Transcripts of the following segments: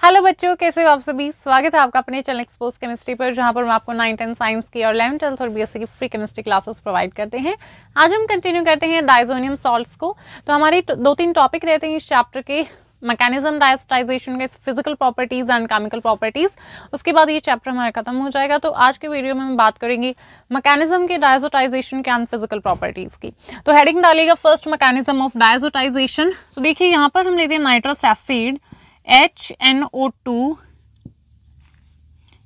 Hello बच्चों, कैसे हो आप सभी। स्वागत है आपका अपने चैनल एक्सपोज केमिस्ट्री पर, जहां पर मैं आपको 9th एंड साइंस की और 11th 12th और बीएससी की फ्री केमिस्ट्री क्लासेस प्रोवाइड करते हैं। आज हम कंटिन्यू करते हैं डायजोनियम सॉल्ट्स को। तो हमारे 2-3 टॉपिक रहते हैं इस चैप्टर के, मैकेनिज्म डायस्टराइजेशन के, physical properties and chemical properties. उसके बाद ये चैप्टर हमारा खत्म हो जाएगा। तो आज के वीडियो में हम बात करेंगे मैकेनिज्म के डायजोटाइजेशन के एंड फिजिकल प्रॉपर्टीज की। तो हेडिंग डालिएगा फर्स्ट मैकेनिज्म ऑफ डायजोटाइजेशन। तो देखिए यहाँ पर हम लेते हैं नाइट्रस एसिड HNO2,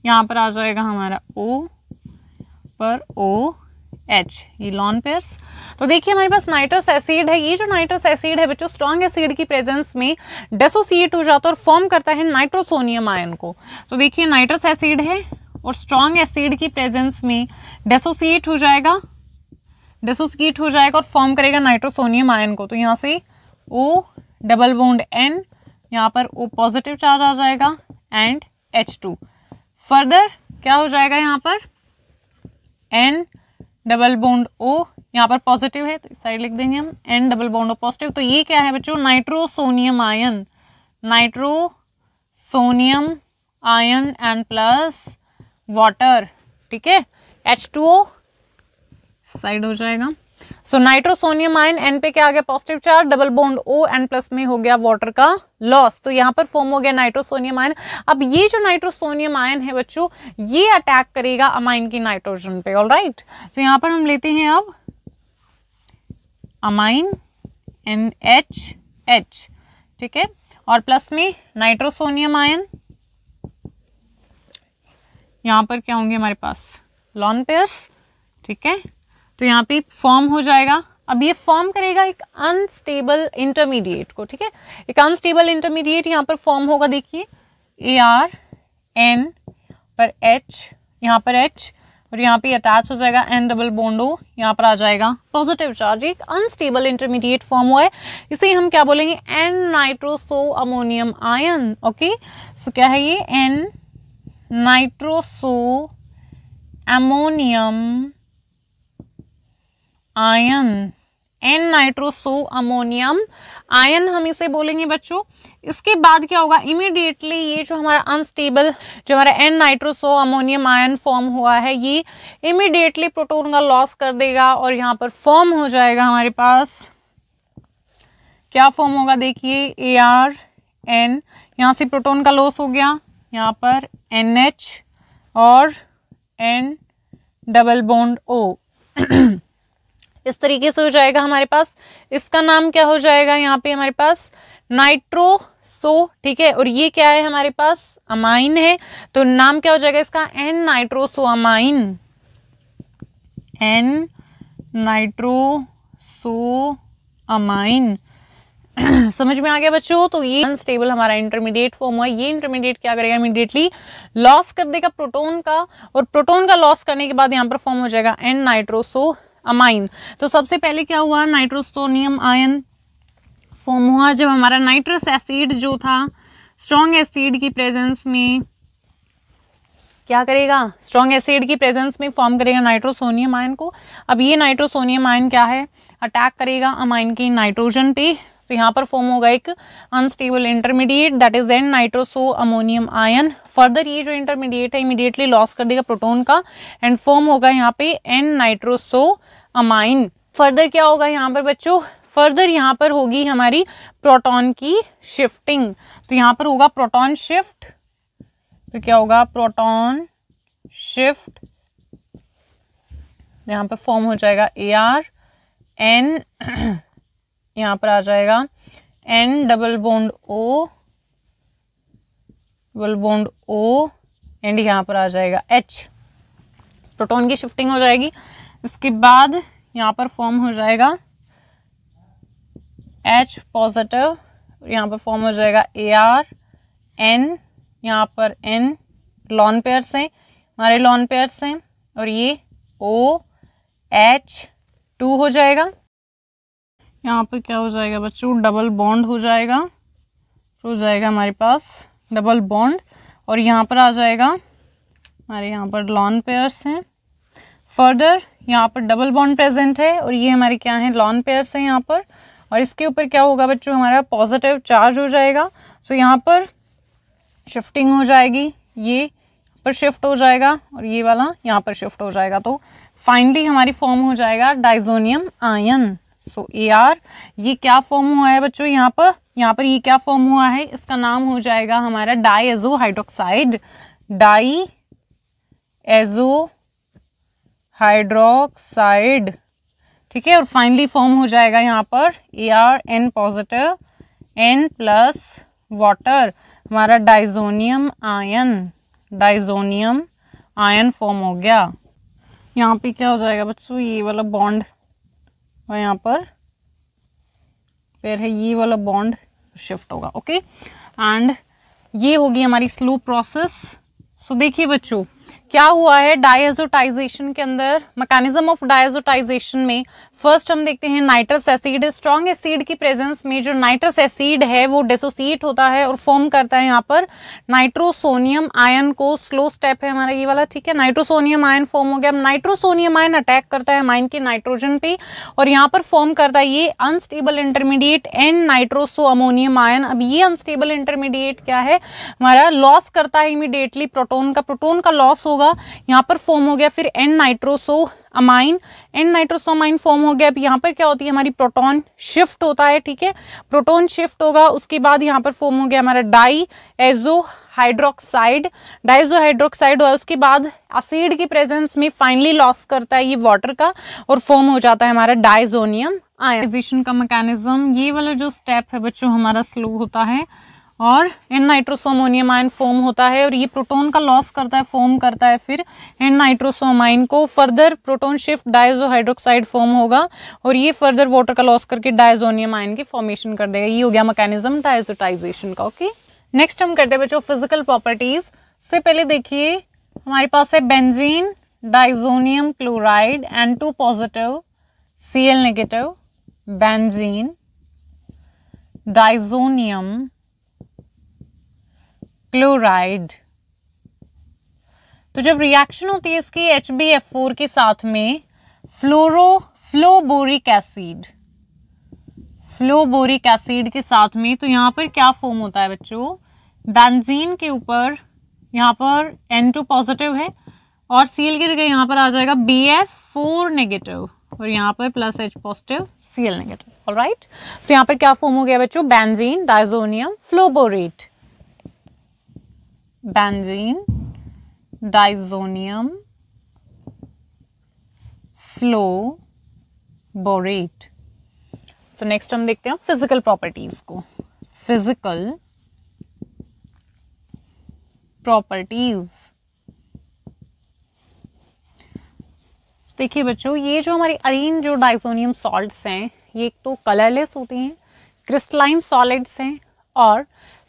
यहाँ पर आ जाएगा हमारा O पर OH, ये लॉन पेयर्स। तो देखिए हमारे पास नाइट्रस एसिड है। ये जो नाइट्रस एसिड है बच्चों, स्ट्रॉन्ग एसिड की प्रेजेंस में डिसोसिएट हो जाता है और फॉर्म करता है नाइट्रोसोनियम आयन को। तो देखिए नाइट्रस एसिड है और स्ट्रॉन्ग एसिड की प्रेजेंस में डिसोसिएट हो जाएगा और फॉर्म करेगा नाइट्रोसोनियम आयन को। तो यहाँ से O डबल बॉन्ड N, यहाँ पर O पॉजिटिव चार्ज आ जाएगा एंड H2। फर्दर क्या हो जाएगा, यहाँ पर N डबल बॉन्ड O, यहाँ पर पॉजिटिव है तो इस साइड लिख देंगे हम N double bond O positive. तो ये क्या है बच्चों, nitrosonium ion and plus water. ठीक है, H2O साइड हो जाएगा। सो नाइट्रोसोनियम आयन N पे क्या आ गया, positive charge, double bond O and plus में हो गया वाटर का लॉस। तो यहाँ पर फॉर्म हो गया नाइट्रोसोनियम आयन। अब ये जो नाइट्रोसोनियम आयन है बच्चों, ये अटैक करेगा अमाइन की नाइट्रोजन पे। ऑलराइट, तो यहाँ पर हम लेते हैं अब अमाइन NHH, ठीक है, और प्लस में नाइट्रोसोनियम आयन। यहाँ पर क्या होंगे हमारे पास, लॉन पेयर्स। ठीक है, तो यहाँ पे फॉर्म हो जाएगा। अब ये फॉर्म करेगा एक अनस्टेबल इंटरमीडिएट को। ठीक है, एक अनस्टेबल इंटरमीडिएट यहाँ पर फॉर्म होगा। देखिए ARN पर H, यहाँ पर H, और यहाँ पे अटैच हो जाएगा N डबल बॉन्ड O, यहाँ पर आ जाएगा पॉजिटिव चार्ज। एक अनस्टेबल इंटरमीडिएट फॉर्म हुआ है, इसे हम क्या बोलेंगे, N nitroso ammonium ion. Okay, so क्या है ये, N nitroso ammonium ion, N nitroso ammonium ion हम इसे बोलेंगे बच्चों। इसके बाद क्या होगा, इमीडिएटली ये जो हमारा अनस्टेबल, जो हमारा N nitroso ammonium ion form हुआ है, ये इमीडिएटली प्रोटॉन का लॉस कर देगा और यहाँ पर फॉर्म हो जाएगा हमारे पास, क्या फॉर्म होगा, देखिए ARN, यहाँ से प्रोटॉन का लॉस हो गया, यहाँ पर NH और N डबल बॉन्ड O इस तरीके से हो जाएगा हमारे पास। इसका नाम क्या हो जाएगा, यहाँ पे हमारे पास नाइट्रोसो। ठीक है, और ये क्या है हमारे पास, अमाइन है, तो नाम क्या हो जाएगा इसका, N nitroso amine, N nitroso amine. समझ में आ गया बच्चों। तो ये अनस्टेबल हमारा इंटरमीडिएट फॉर्म हुआ। ये इंटरमीडिएट क्या करेगा, इमीडिएटली लॉस कर देगा प्रोटॉन का, और प्रोटॉन का लॉस करने के बाद यहाँ पर फॉर्म हो जाएगा N नाइट्रोसो अमाइन। तो सबसे पहले क्या हुआ, नाइट्रोसोनियम आयन फॉर्म हुआ जब हमारा नाइट्रस एसिड जो था स्ट्रॉन्ग एसिड की प्रेजेंस में क्या करेगा, स्ट्रॉन्ग एसिड की प्रेजेंस में फॉर्म करेगा नाइट्रोसोनियम आयन को। अब ये नाइट्रोसोनियम आयन क्या है, अटैक करेगा अमाइन की नाइट्रोजन पे। तो यहाँ पर फॉर्म होगा एक unstable intermediate, that is N nitroso ammonium ion. Further ये जो इंटरमीडिएट है इमीडिएटली लॉस कर देगा प्रोटॉन का एंड फॉर्म होगा यहाँ पे N नाइट्रोसो अमाइन। फर्दर क्या होगा यहाँ पर बच्चों, फर्दर यहाँ पर होगी हमारी प्रोटॉन की शिफ्टिंग। तो यहाँ पर होगा प्रोटॉन शिफ्ट, तो क्या होगा, प्रोटॉन शिफ्ट, यहाँ पर फॉर्म हो जाएगा ARN, यहाँ पर आ जाएगा N double bond O and यहाँ पर आ जाएगा H, प्रोटॉन की शिफ्टिंग हो जाएगी। इसके बाद यहाँ पर फॉर्म हो जाएगा H पॉजिटिव, यहाँ पर फॉर्म हो जाएगा ARN, यहाँ पर N लॉन पेयर्स हैं, हमारे लॉन पेयर्स हैं, और ये OH2 हो जाएगा। यहाँ पर क्या हो जाएगा बच्चों, डबल बॉन्ड हो जाएगा हमारे पास डबल बॉन्ड, और यहाँ पर आ जाएगा हमारे यहाँ पर लॉन पेयर्स हैं। फर्दर यहाँ पर डबल बॉन्ड प्रेजेंट है और ये हमारे क्या है, लॉन पेयर्स हैं यहाँ पर, और इसके ऊपर क्या होगा बच्चों, हमारा पॉजिटिव चार्ज हो जाएगा। सो यहाँ पर शिफ्टिंग हो जाएगी, ये पर शिफ्ट हो जाएगा और ये वाला यहाँ पर शिफ्ट हो जाएगा, तो फाइनली हमारी फॉर्म हो जाएगा डाइजोनियम आयन। सो AR ये क्या फॉर्म हुआ है बच्चों, यहाँ पर ये क्या फॉर्म हुआ है, इसका नाम हो जाएगा हमारा डाइएजो हाइड्रोक्साइड, डाइएजो हाइड्रोक्साइड, ठीक है। और फाइनली फॉर्म हो जाएगा यहाँ पर ArN positive N plus water, हमारा डाइजोनियम आयन फॉर्म हो गया। यहाँ पे क्या हो जाएगा बच्चों, ये वाला बॉन्ड और यहाँ पर फिर है ये वाला बॉन्ड शिफ्ट होगा, ओके। एंड ये होगी हमारी स्लो प्रोसेस। सो देखिए बच्चों क्या हुआ है डायजोटाइजेशन के अंदर, मैकेनिज्म ऑफ डायजोटाइजेशन में फर्स्ट हम देखते हैं नाइट्रस एसिड। स्ट्रॉन्ग एसिड की प्रेजेंस में जो नाइट्रस एसिड है वो डिसोसिएट होता है और फॉर्म करता है यहाँ पर नाइट्रोसोनियम आयन को। स्लो स्टेप है हमारा ये वाला, ठीक है। नाइट्रोसोनियम आयन फॉर्म हो गया। नाइट्रोसोनियम आयन अटैक करता है अमाइन के नाइट्रोजन पे और यहाँ पर फॉर्म करता है ये unstable intermediate N nitroso ammonium ion. अब ये अनस्टेबल इंटरमीडिएट क्या है हमारा, लॉस करता है इमीडिएटली प्रोटोन का लॉस होगा, यहाँ पर फॉर्म हो गया फिर एन नाइट्रोसो अमाइन फॉर्म हो गया। अब यहाँ पर क्या होती है हमारी प्रोटॉन शिफ्ट होता है, ठीक है। प्रोटॉन शिफ्ट होगा, उसके बाद यहाँ पर फॉर्म हो गया हमारा डाइएजो हाइड्रोक्साइड हुआ। उसके बाद एसिड की प्रेजेंस में फाइनली लॉस करता है ये वाटर का और फॉर्म हो जाता है हमारा डाइजोनियम आयनाइजेशन का मैकेनिज्म। ये वाला जो स्टेप है बच्चों हमारा स्लो होता है और एन नाइट्रोसोमोनियम आयन फॉर्म होता है और ये प्रोटॉन का लॉस करता है, फॉर्म करता है फिर एन नाइट्रोसोमाइन को। Further proton shift Dizo hydroxide form होगा और ये फर्दर वाटर का लॉस करके डाइजोनियम आयन की फॉर्मेशन कर देगा। ये हो गया मैकेनिज्म डायजोटाइजेशन का, ओके। नेक्स्ट हम करते हैं बच्चों फिजिकल प्रॉपर्टीज से। पहले देखिए हमारे पास है benzene diazonium chloride N2 positive Cl negative, benzene diazonium chloride. तो जब रिएक्शन होती है इसकी HbF4 के साथ में फ्लोबोरिक एसिड के साथ में, तो यहाँ पर क्या फॉर्म होता है बच्चों, बेंजीन के ऊपर यहाँ पर N2 पॉजिटिव है और Cl की जगह यहाँ पर आ जाएगा BF4 नेगेटिव और यहाँ पर plus H positive Cl negative, alright. So यहाँ पर क्या फॉर्म हो गया बच्चों, benzene diazonium fluoborate, benzene diazonium fluoborate. So next हम देखते हैं फिजिकल प्रॉपर्टीज को। फिजिकल प्रॉपर्टीज देखिए बच्चों, ये जो हमारी अरीन जो डाइजोनियम सॉल्ट्स हैं ये एक तो कलरलेस होती हैं, क्रिस्टलाइन सॉलिड्स हैं और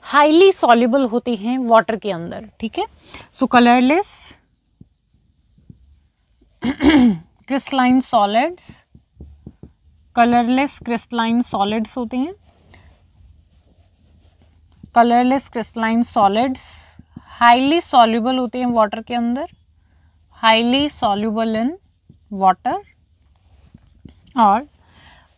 हाईली सॉल्युबल होती हैं वाटर के अंदर, ठीक है। सो कलरलेस क्रिस्टलाइन सॉलिड्स होती हैं। Colourless crystalline solids highly soluble होती हैं वाटर के अंदर, हाईली सॉल्युबल इन वाटर। और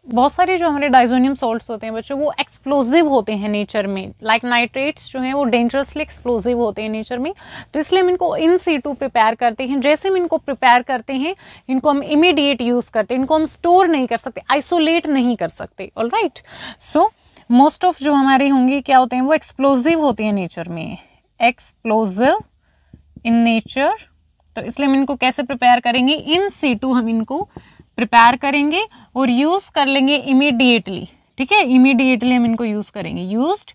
बहुत सारे जो हमारे डाइजोनियम सॉल्ट्स होते हैं बच्चों वो एक्सप्लोजिव होते हैं नेचर में, लाइक नाइट्रेट्स जो हैं वो डेंजरसली एक्सप्लोजिव होते हैं नेचर में, तो इसलिए हम इनको इन सीटू प्रिपेयर करते हैं। जैसे हम इनको प्रिपेयर करते हैं इनको हम इमीडिएट यूज़ करते हैं, इनको हम स्टोर नहीं कर सकते, आइसोलेट नहीं कर सकते, ऑलराइट। सो मोस्ट ऑफ जो हमारे होंगे क्या होते हैं वो एक्सप्लोजिव होते हैं नेचर में, एक्सप्लोजिव इन नेचर। तो इसलिए हम इनको कैसे प्रिपेयर करेंगे, इन सीटू हम इनको प्रिपेयर करेंगे और यूज कर लेंगे इमीडिएटली, ठीक है। इमीडिएटली हम इनको यूज करेंगे, used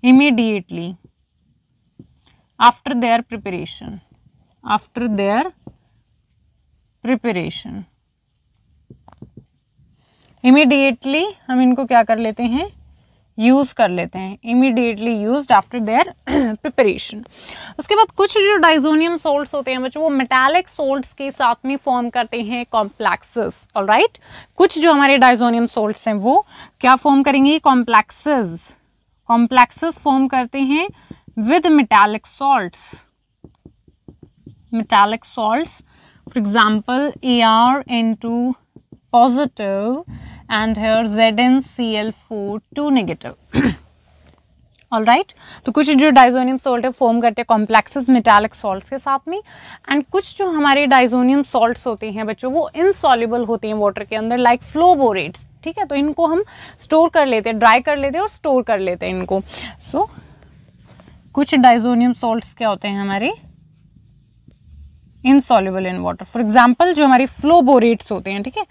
immediately after their preparation, immediately हम इनको क्या कर लेते हैं, यूज कर लेते हैं, immediately used after their preparation. उसके बाद कुछ जो डाइजोनियम सोल्ट्स होते हैं बच्चों वो मेटालिक सोल्ट्स के साथ में फॉर्म करते हैं कॉम्प्लेक्सेस, ऑलराइट। कुछ जो हमारे डाइजोनियम सोल्ट्स हैं वो क्या फॉर्म करेंगे, कॉम्प्लेक्सेस फॉर्म करते हैं with metallic salts, for example ArN2 positive and here ZnCl4 2 negative, alright. तो कुछ जो डाइजोनियम सॉल्ट है फॉर्म करते हैं कॉम्प्लेक्सेस मेटालिक सॉल्ट्स के साथ में, एंड कुछ जो हमारे डाइजोनियम सॉल्ट्स होते हैं बच्चों वो इनसॉल्युबल होते हैं वाटर के अंदर, लाइक फ्लोबोरेट्स, ठीक है। तो इनको हम स्टोर कर लेते हैं, ड्राई कर लेते हैं और स्टोर कर लेते हैं इनको। सो कुछ डाइजोनियम सॉल्ट्स क्या होते हैं हमारे, insoluble in water. For example जो हमारे फ्लोबोरेट्स होते हैं, ठीक है,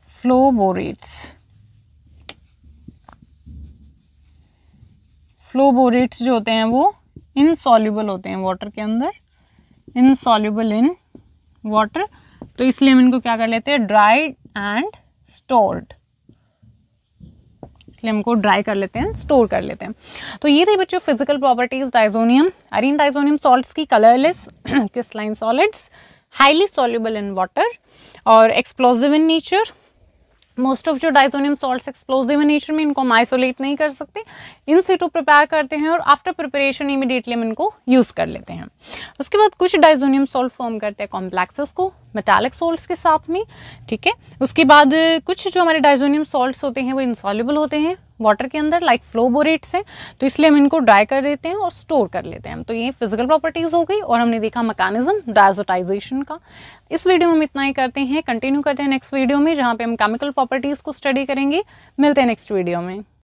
फ्लोबोरेट्स जो होते हैं वो इनसॉल्युबल होते हैं वाटर के अंदर, इनसॉल्युबल इन वाटर। तो इसलिए हम इनको क्या कर लेते हैं, ड्राइड एंड स्टोर्ड, इसलिए हमको ड्राई कर लेते हैं, स्टोर कर लेते हैं। तो ये थी बच्चों physical properties diazonium, arene diazonium salts की, colourless crystalline solids, highly soluble in water और explosive in nature. Most of जो diazonium salts explosive in nature में, इनको हम आइसोलेट नहीं कर सकते, इन सिटू प्रिपेयर करते हैं और आफ्टर प्रिपरेशन इमीडिएटली हम इनको यूज कर लेते हैं। उसके बाद कुछ डाइजोनियम सॉल्ट फॉर्म करते हैं कॉम्प्लेक्सेस को मेटालिक सॉल्ट्स के साथ में, ठीक है। उसके बाद कुछ जो हमारे डाइजोनियम सॉल्ट्स होते हैं वो इनसॉल्युबल होते हैं वाटर के अंदर, लाइक फ्लोबोरेट्स हैं, तो इसलिए हम इनको ड्राई कर देते हैं और स्टोर कर लेते हैं। तो ये फिजिकल प्रॉपर्टीज हो गई और हमने देखा मैकेनिज्म डायजोटाइजेशन का। इस वीडियो में हम इतना ही करते हैं, कंटिन्यू करते हैं नेक्स्ट वीडियो में जहाँ पे हम केमिकल प्रॉपर्टीज को स्टडी करेंगे। मिलते हैं नेक्स्ट वीडियो में।